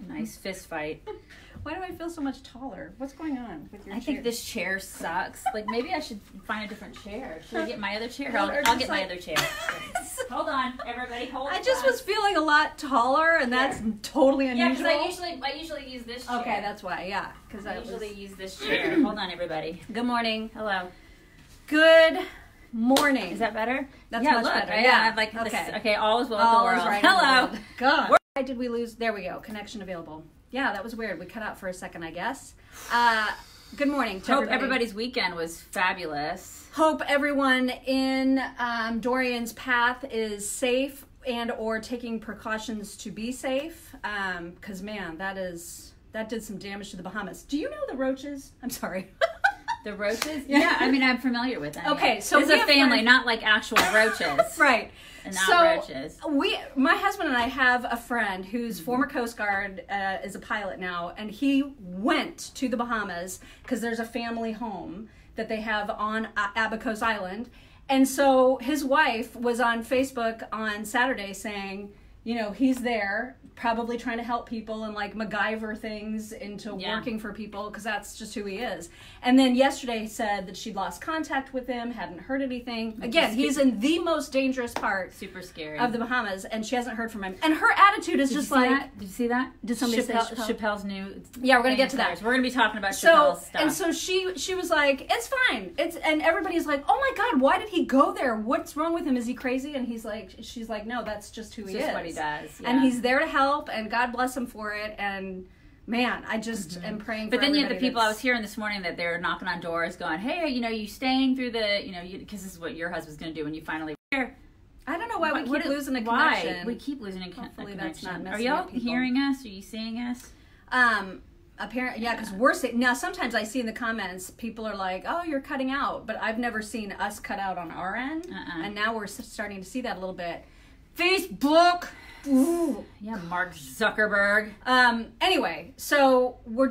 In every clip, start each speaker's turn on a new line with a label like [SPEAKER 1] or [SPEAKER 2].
[SPEAKER 1] Nice fist fight.
[SPEAKER 2] Why do I feel so much taller? What's going on with your chair?
[SPEAKER 1] I think this chair sucks. Like, maybe I should find a different chair. Should I get my other chair? I'll get my other chair. Hold on, everybody. Hold on.
[SPEAKER 2] I just was feeling a lot taller, and that's totally unusual.
[SPEAKER 1] Yeah, because I usually use this chair.
[SPEAKER 2] Okay, that's why. Yeah, because
[SPEAKER 1] I usually use this chair. Hold on, everybody.
[SPEAKER 2] Good morning.
[SPEAKER 1] Hello.
[SPEAKER 2] Good morning.
[SPEAKER 1] Is that better?
[SPEAKER 2] That's much better. Yeah.
[SPEAKER 1] Like
[SPEAKER 2] okay.
[SPEAKER 1] This, okay. All is well with the world.
[SPEAKER 2] Right.
[SPEAKER 1] Hello.
[SPEAKER 2] God. Why did we lose? There we go. Connection available. Yeah, that was weird. We cut out for a second, I guess. Good morning to
[SPEAKER 1] Hope everybody's weekend was fabulous.
[SPEAKER 2] Hope everyone in Dorian's path is safe and or taking precautions to be safe. Because, man, that did some damage to the Bahamas. Do you know the roaches? I'm sorry.
[SPEAKER 1] The roaches? Yeah, I mean, I'm familiar with them.
[SPEAKER 2] Okay, so
[SPEAKER 1] it's a family, not like actual roaches.
[SPEAKER 2] Right.
[SPEAKER 1] And not roaches.
[SPEAKER 2] My husband and I have a friend who's former Coast Guard, is a pilot now, and he went to the Bahamas because there's a family home that they have on Abacos Island. And so his wife was on Facebook on Saturday saying, you know, he's there probably trying to help people and like MacGyver things into working for people because that's just who he is. And then yesterday he said that she'd lost contact with him, hadn't heard anything. Again, he's in the most dangerous part
[SPEAKER 1] super scary
[SPEAKER 2] of the Bahamas, and she hasn't heard from him. And her attitude is just like...
[SPEAKER 1] Did you see that?
[SPEAKER 2] Did somebody say Chappelle?
[SPEAKER 1] Chappelle's new...
[SPEAKER 2] Yeah, we're going to get to that.
[SPEAKER 1] We're going to be talking about Chappelle's stuff.
[SPEAKER 2] And so she was like, it's fine. And everybody's like, oh my God, why did he go there? What's wrong with him? Is he crazy? And she's like, no, that's just who he is.
[SPEAKER 1] Just what he does. Yeah.
[SPEAKER 2] And he's there to help, and God bless him for it. And man, I just am praying for everybody.
[SPEAKER 1] But then you have the people I was hearing this morning that they're knocking on doors going, hey, you know, you staying through the, you know, because this is what your husband's going to do when you finally here.
[SPEAKER 2] I don't know why we keep losing a connection.
[SPEAKER 1] Why? We keep losing a
[SPEAKER 2] Hopefully
[SPEAKER 1] connection.
[SPEAKER 2] That's not
[SPEAKER 1] Are y'all hearing us? Are you seeing us?
[SPEAKER 2] Apparently, yeah, because we're saying, now sometimes I see in the comments, people are like, oh, you're cutting out, but I've never seen us cut out on our end, and now we're starting to see that a little bit. Facebook! Ooh.
[SPEAKER 1] Yeah, Mark Zuckerberg.
[SPEAKER 2] Anyway, so we're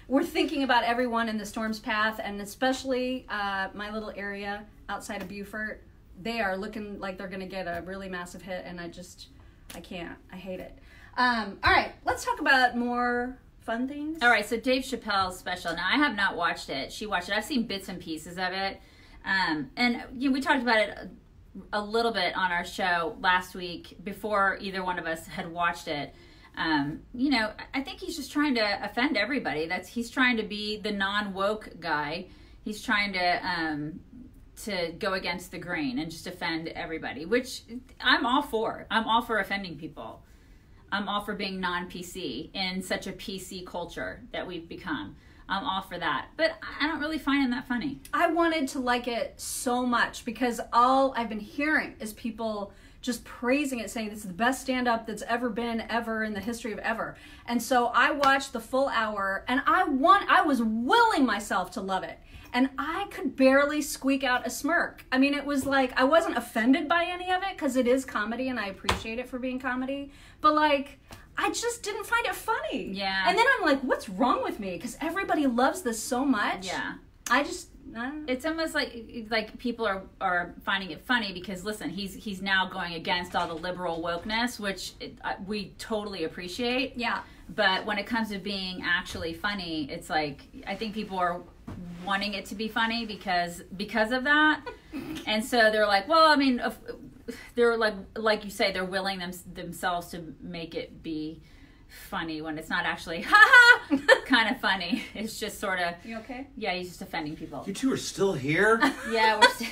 [SPEAKER 2] we're thinking about everyone in the storm's path, and especially my little area outside of Beaufort. They are looking like they're going to get a really massive hit, and I can't. I hate it. All right, let's talk about more fun things.
[SPEAKER 1] All right, so Dave Chappelle's special. Now, I have not watched it. She watched it. I've seen bits and pieces of it. And you know, we talked about it a little bit on our show last week before either one of us had watched it. You know, I think he's just trying to offend everybody. He's trying to be the non-woke guy. He's trying to go against the grain and just offend everybody, which I'm all for. I'm all for offending people. I'm all for being non-PC in such a PC culture that we've become. I'm all for that. But I don't really find him that funny.
[SPEAKER 2] I wanted to like it so much because all I've been hearing is people just praising it, saying this is the best stand-up that's ever been ever in the history of ever. And so I watched the full hour, and I was willing myself to love it. And I could barely squeak out a smirk. I mean, it was like, I wasn't offended by any of it because it is comedy and I appreciate it for being comedy. But like, I just didn't find it funny.
[SPEAKER 1] Yeah.
[SPEAKER 2] And then I'm like, what's wrong with me? Because everybody loves this so much.
[SPEAKER 1] Yeah.
[SPEAKER 2] I don't know.
[SPEAKER 1] It's almost like people are finding it funny because, listen, he's now going against all the liberal wokeness, which we totally appreciate.
[SPEAKER 2] Yeah.
[SPEAKER 1] But when it comes to being actually funny, it's like, I think people are wanting it to be funny because of that. And so they're like, well, I mean, they're like you say, they're willing themselves to make it be funny when it's not actually kind of funny. It's just sort of,
[SPEAKER 2] you okay?
[SPEAKER 1] Yeah, he's just offending people.
[SPEAKER 3] You two are still here?
[SPEAKER 1] Yeah, we're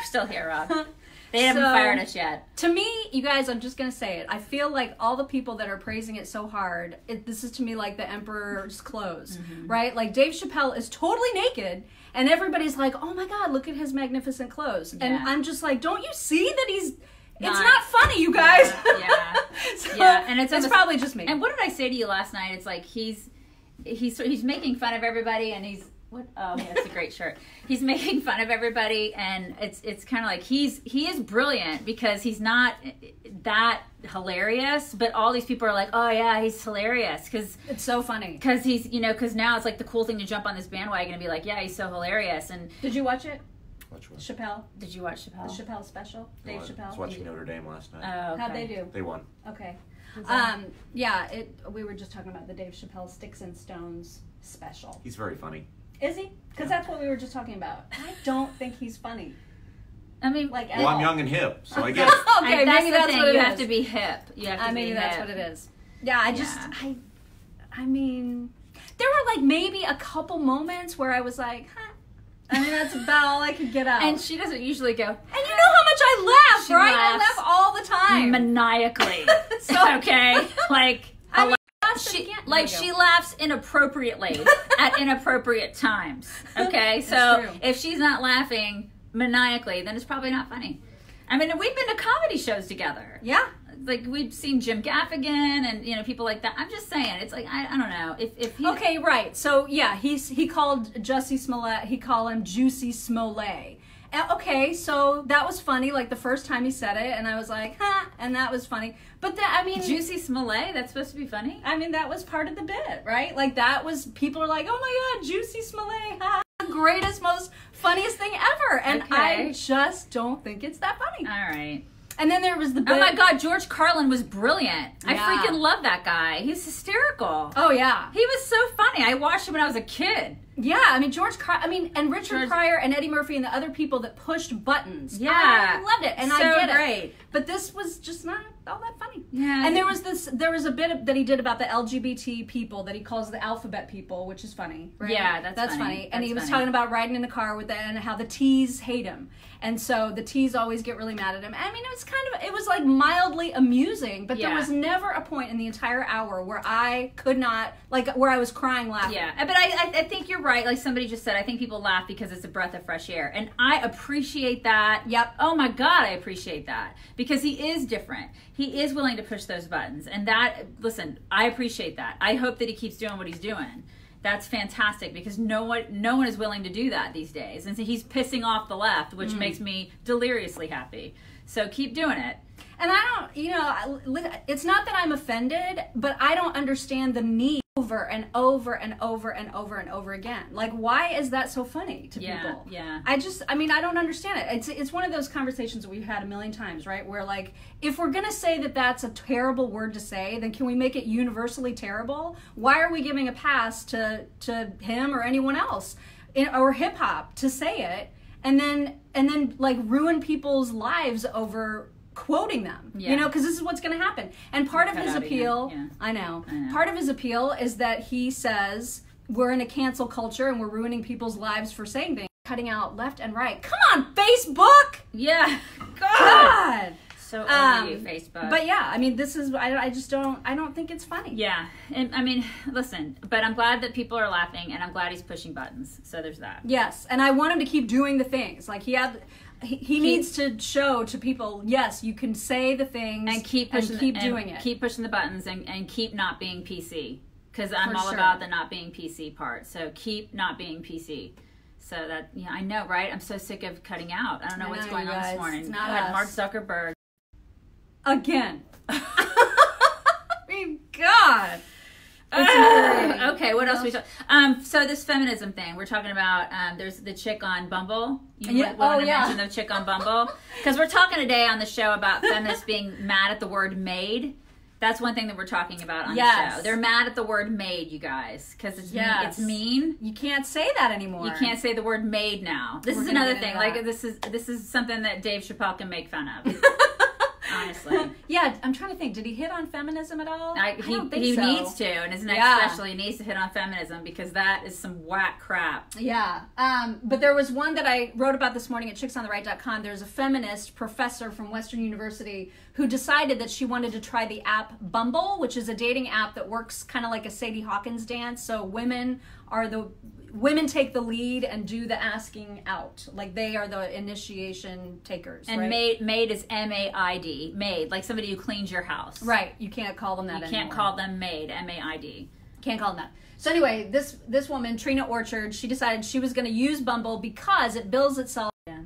[SPEAKER 1] still here, Rob. They haven't fired us yet.
[SPEAKER 2] To me, you guys, I'm just going to say it. I feel like all the people that are praising it so hard, this is to me like the emperor's clothes, right? Like Dave Chappelle is totally naked, and everybody's like, oh my God, look at his magnificent clothes. Yeah. And I'm just like, don't you see that it's not funny, you guys.
[SPEAKER 1] Yeah.
[SPEAKER 2] So,
[SPEAKER 1] yeah. And it's
[SPEAKER 2] probably just me.
[SPEAKER 1] And what did I say to you last night? It's like he's making fun of everybody, and he's what? Oh, yeah, that's a great shirt. He's making fun of everybody, and it's kind of like he is brilliant because he's not that hilarious, but all these people are like, oh yeah, he's hilarious because
[SPEAKER 2] it's so funny.
[SPEAKER 1] Because because now it's like the cool thing to jump on this bandwagon and be like, yeah, he's so hilarious. And
[SPEAKER 2] did you watch it?
[SPEAKER 3] Which one?
[SPEAKER 2] Chappelle.
[SPEAKER 1] Did you watch Chappelle?
[SPEAKER 2] The Chappelle special. Dave Chappelle.
[SPEAKER 3] I was watching Notre Dame last night.
[SPEAKER 1] Oh, okay.
[SPEAKER 2] How'd they do?
[SPEAKER 3] They won.
[SPEAKER 2] Okay. We were just talking about the Dave Chappelle Sticks and Stones special.
[SPEAKER 3] He's very funny.
[SPEAKER 2] Is he? Because that's what we were just talking about. I don't think he's funny.
[SPEAKER 1] I mean,
[SPEAKER 2] like,
[SPEAKER 3] well, I'm young and hip, so I guess.
[SPEAKER 2] Okay,
[SPEAKER 1] that's
[SPEAKER 2] maybe
[SPEAKER 1] the
[SPEAKER 2] that's
[SPEAKER 1] thing.
[SPEAKER 2] what it
[SPEAKER 1] You
[SPEAKER 2] is.
[SPEAKER 1] have to be hip. You have to be
[SPEAKER 2] maybe
[SPEAKER 1] hip.
[SPEAKER 2] that's what it is. Yeah, I mean, there were like maybe a couple moments where I was like, huh. I mean, that's about all I could get out.
[SPEAKER 1] And she doesn't usually go.
[SPEAKER 2] And you know how much I laugh,
[SPEAKER 1] She
[SPEAKER 2] right?
[SPEAKER 1] laughs
[SPEAKER 2] I laugh all the time.
[SPEAKER 1] Maniacally.
[SPEAKER 2] So-
[SPEAKER 1] Okay? Like,
[SPEAKER 2] I mean,
[SPEAKER 1] she laughs inappropriately at inappropriate times. Okay?
[SPEAKER 2] That's
[SPEAKER 1] So
[SPEAKER 2] true.
[SPEAKER 1] if she's not laughing maniacally, then it's probably not funny. I mean, we've been to comedy shows together.
[SPEAKER 2] Yeah.
[SPEAKER 1] Like, we've seen Jim Gaffigan and, people like that. I'm just saying, it's like, I don't know. If he...
[SPEAKER 2] Okay, right. So, yeah, he called Jussie Smollett, he called him Juicy Smollett. Okay, so that was funny, like the first time he said it, and I was like, huh, and that was funny. But
[SPEAKER 1] Juicy Smollett? That's supposed to be funny?
[SPEAKER 2] I mean, that was part of the bit, right? Like, that was, people are like, oh my God, Juicy Smollett, ha, greatest, most funniest thing ever. And I just don't think it's that funny.
[SPEAKER 1] All right.
[SPEAKER 2] And then there was the bit.
[SPEAKER 1] Oh my God, George Carlin was brilliant.
[SPEAKER 2] Yeah.
[SPEAKER 1] I freaking love that guy. He's hysterical.
[SPEAKER 2] Oh yeah.
[SPEAKER 1] He was so funny. I watched him when I was a kid.
[SPEAKER 2] Yeah, I mean and Richard Pryor and Eddie Murphy and the other people that pushed buttons.
[SPEAKER 1] Yeah.
[SPEAKER 2] I loved it, and
[SPEAKER 1] So
[SPEAKER 2] I get
[SPEAKER 1] great.
[SPEAKER 2] it. But this was just not all that funny.
[SPEAKER 1] Yeah.
[SPEAKER 2] And there was a bit that he did about the LGBT people that he calls the alphabet people, which is funny. Right?
[SPEAKER 1] Yeah, that's
[SPEAKER 2] funny. And
[SPEAKER 1] That's
[SPEAKER 2] he was
[SPEAKER 1] funny.
[SPEAKER 2] talking about riding in a car with and how the T's hate him. And so the T's always get really mad at him. I mean, it was like mildly amusing, but there was never a point in the entire hour where I could not, like, where I was crying laughing.
[SPEAKER 1] Yeah, but I think you're right. Like somebody just said, I think people laugh because it's a breath of fresh air. And I appreciate that.
[SPEAKER 2] Yep.
[SPEAKER 1] Oh my God, I appreciate that. Because he is different. He is willing to push those buttons. And listen, I appreciate that. I hope that he keeps doing what he's doing. That's fantastic because no one is willing to do that these days. And so he's pissing off the left, which makes me deliriously happy. So keep doing it.
[SPEAKER 2] And I don't, it's not that I'm offended, but I don't understand the need over and over and over and over and over again. Like, why is that so funny to people?
[SPEAKER 1] Yeah.
[SPEAKER 2] I don't understand it. It's one of those conversations that we've had a million times, right? Where, like, if we're going to say that that's a terrible word to say, then can we make it universally terrible? Why are we giving a pass to him or anyone else or hip hop to say it and then like ruin people's lives over quoting them, because this is what's going to happen. And part of his appeal, I know, part of his appeal is that he says we're in a cancel culture and we're ruining people's lives for saying things, cutting out left and right. Come on, Facebook!
[SPEAKER 1] Yeah.
[SPEAKER 2] God!
[SPEAKER 1] So over you, Facebook.
[SPEAKER 2] But yeah, I mean, this is, I don't think it's funny.
[SPEAKER 1] Yeah. And I mean, listen, but I'm glad that people are laughing and I'm glad he's pushing buttons. So there's that.
[SPEAKER 2] Yes, and I want him to keep doing the things. Like, he needs to show to people, yes, you can say the things
[SPEAKER 1] and keep pushing,
[SPEAKER 2] doing it.
[SPEAKER 1] Keep pushing the buttons and keep not being PC. Because I'm
[SPEAKER 2] For
[SPEAKER 1] all
[SPEAKER 2] sure.
[SPEAKER 1] about the not being PC part. So keep not being PC. So that, I know, right? I'm so sick of cutting out. I don't know what's going on this morning.
[SPEAKER 2] It's not
[SPEAKER 1] God,
[SPEAKER 2] us.
[SPEAKER 1] Mark Zuckerberg.
[SPEAKER 2] Again. I mean, God.
[SPEAKER 1] Okay, what else we talk? So this feminism thing we're talking about. There's the chick on Bumble. You want to mention the chick on Bumble? Because we're talking today on the show about feminists being mad at the word "maid." That's one thing that we're talking about on the show. They're mad at the word "maid," you guys, because it's mean.
[SPEAKER 2] You can't say that anymore.
[SPEAKER 1] You can't say the word "maid" now. This is another thing. Like this is something that Dave Chappelle can make fun of. Honestly.
[SPEAKER 2] Yeah, I'm trying to think. Did he hit on feminism at all? I don't think
[SPEAKER 1] he
[SPEAKER 2] so.
[SPEAKER 1] needs to, and his next special, he needs to hit on feminism because that is some whack crap.
[SPEAKER 2] Yeah. But there was one that I wrote about this morning at chicksontheright.com. There's a feminist professor from Western University who decided that she wanted to try the app Bumble, which is a dating app that works kind of like a Sadie Hawkins dance. So women take the lead and do the asking out. Like, they are the initiation takers.
[SPEAKER 1] And
[SPEAKER 2] right?
[SPEAKER 1] maid is M-A-I-D. Maid, like somebody who cleans your house.
[SPEAKER 2] Right. You can't call them that anymore.
[SPEAKER 1] You can't call them maid, M-A-I-D.
[SPEAKER 2] Can't call them that. So anyway, this woman, Trina Orchard, she decided she was going to use Bumble because it bills itself as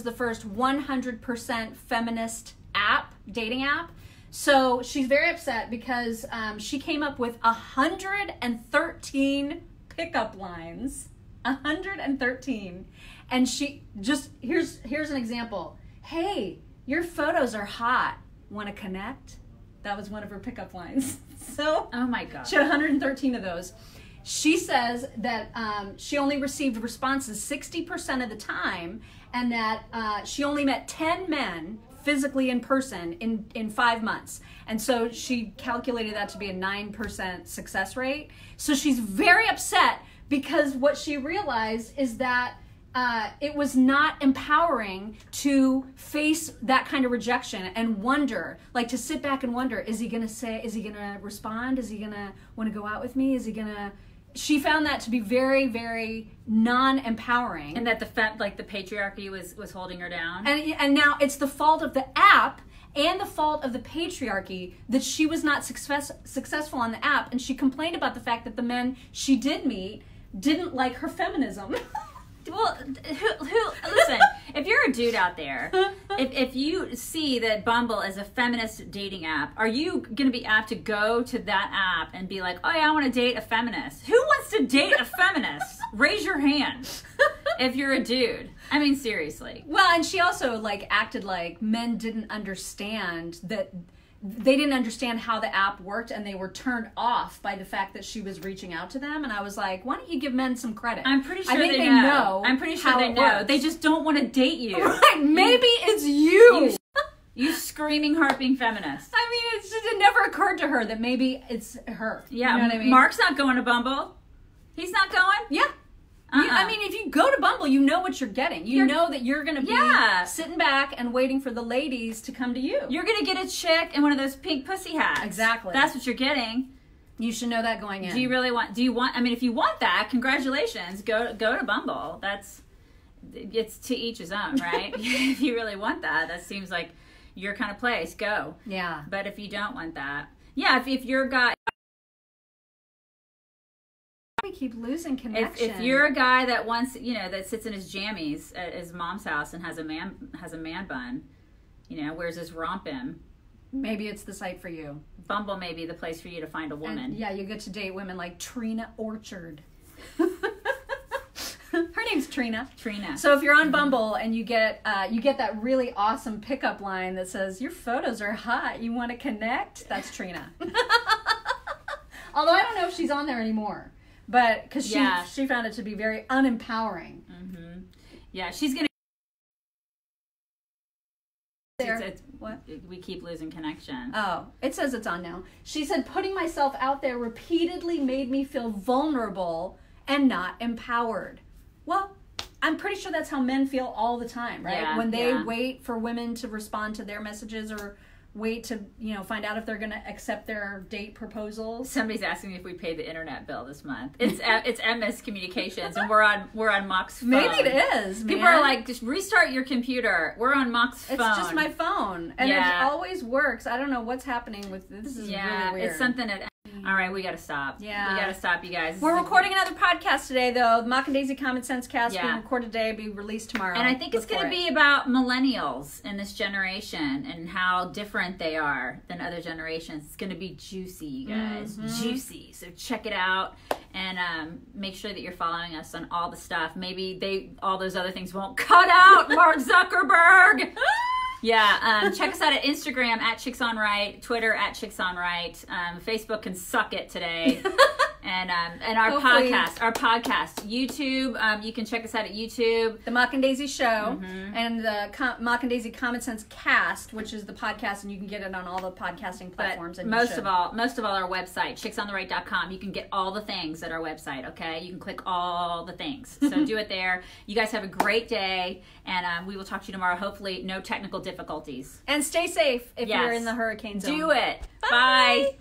[SPEAKER 2] the first 100% feminist dating app. So she's very upset because she came up with 113 pickup lines. 113. And she just, here's an example. Hey, your photos are hot. Want to connect? That was one of her pickup lines. So,
[SPEAKER 1] Oh my God.
[SPEAKER 2] she had 113 of those. She says that she only received responses 60% of the time, and that she only met 10 men physically in person in 5 months. And so she calculated that to be a 9% success rate. So she's very upset because what she realized is that it was not empowering to face that kind of rejection and wonder, like to sit back and wonder, is he going to respond? Is he going to want to go out with me? Is he going to... She found that to be very, very non-empowering.
[SPEAKER 1] And that the patriarchy was holding her down.
[SPEAKER 2] And now it's the fault of the app and the fault of the patriarchy that she was not successful on the app. And she complained about the fact that the men she did meet didn't like her feminism.
[SPEAKER 1] Well, listen, if you're a dude out there, if you see that Bumble is a feminist dating app, are you going to be apt to go to that app and be like, oh yeah, I want to date a feminist? Who wants to date a feminist? Raise your hand if you're a dude. I mean, seriously.
[SPEAKER 2] Well, and she also acted like men didn't understand that. They didn't understand how the app worked, and they were turned off by the fact that she was reaching out to them. And I was like, why don't you give men some credit?
[SPEAKER 1] I'm pretty sure
[SPEAKER 2] I think
[SPEAKER 1] they know. I'm pretty sure
[SPEAKER 2] how
[SPEAKER 1] they
[SPEAKER 2] it
[SPEAKER 1] know.
[SPEAKER 2] works.
[SPEAKER 1] They just don't want to date you.
[SPEAKER 2] Right. Maybe it's you.
[SPEAKER 1] You screaming, harping feminist.
[SPEAKER 2] I mean, it never occurred to her that maybe it's her.
[SPEAKER 1] Yeah,
[SPEAKER 2] you know what I mean?
[SPEAKER 1] Mark's not going to Bumble. He's not going?
[SPEAKER 2] Yeah. I mean, if you go to Bumble, you know what you're getting. You know that you're going to be sitting back and waiting for the ladies to come to you.
[SPEAKER 1] You're going to get a chick in one of those pink pussy hats.
[SPEAKER 2] Exactly.
[SPEAKER 1] That's what you're getting.
[SPEAKER 2] You should know that going in.
[SPEAKER 1] Do you want, I mean, if you want that, congratulations, go to Bumble. It's to each his own, right? If you really want that seems like your kind of place, go.
[SPEAKER 2] Yeah.
[SPEAKER 1] But if you don't want that, yeah, if you're a guy...
[SPEAKER 2] We keep losing connection.
[SPEAKER 1] If you're a guy that wants, that sits in his jammies at his mom's house and has a man bun, wears his rompin,
[SPEAKER 2] maybe it's the site for you.
[SPEAKER 1] Bumble may be the place for you to find a woman.
[SPEAKER 2] And, yeah, you get to date women like Trina Orchard. Her name's Trina. So if you're on Bumble and you get that really awesome pickup line that says, your photos are hot, you want to connect? That's Trina. Although I don't know if she's on there anymore. But because she found it to be very unempowering.
[SPEAKER 1] Mm-hmm. Yeah, she's gonna.
[SPEAKER 2] What?
[SPEAKER 1] We keep losing connection.
[SPEAKER 2] Oh, it says it's on now. She said, putting myself out there repeatedly made me feel vulnerable and not empowered. Well, I'm pretty sure that's how men feel all the time, right?
[SPEAKER 1] Yeah,
[SPEAKER 2] when they wait for women to respond to their messages or wait to find out if they're going to accept their date proposals.
[SPEAKER 1] Somebody's asking me if we pay the internet bill this month. It's MS Communications, and we're on Mock's phone.
[SPEAKER 2] Maybe it is.
[SPEAKER 1] People are like, just restart your computer. We're on Mock's phone.
[SPEAKER 2] It's just my phone, and it always works. I don't know what's happening with this. This is really weird.
[SPEAKER 1] It's something that. All right, we got to stop.
[SPEAKER 2] Yeah.
[SPEAKER 1] We got to stop, you guys.
[SPEAKER 2] We're recording another podcast today, though. The Mock and Daisy Common Sense Cast being recorded today, be released tomorrow.
[SPEAKER 1] And I think it's going to be about millennials in this generation and how different they are than other generations. It's going to be juicy, you guys. Mm-hmm. Juicy. So check it out and make sure that you're following us on all the stuff. Maybe all those other things won't cut out Mark Zuckerberg. Yeah, check us out at Instagram at Chicks on Right, Twitter at Chicks on Right. Facebook can suck it today. And our podcast, YouTube. You can check us out at YouTube.
[SPEAKER 2] The Mock and Daisy Show, and the Mock and Daisy Common Sense Cast, which is the podcast, and you can get it on all the podcasting platforms.
[SPEAKER 1] But most of all, our website, chicksontheright.com. You can get all the things at our website. Okay, you can click all the things. So do it there. You guys have a great day, and we will talk to you tomorrow. Hopefully, no technical difficulties.
[SPEAKER 2] And stay safe if you're in the hurricane zone.
[SPEAKER 1] Do it. Bye.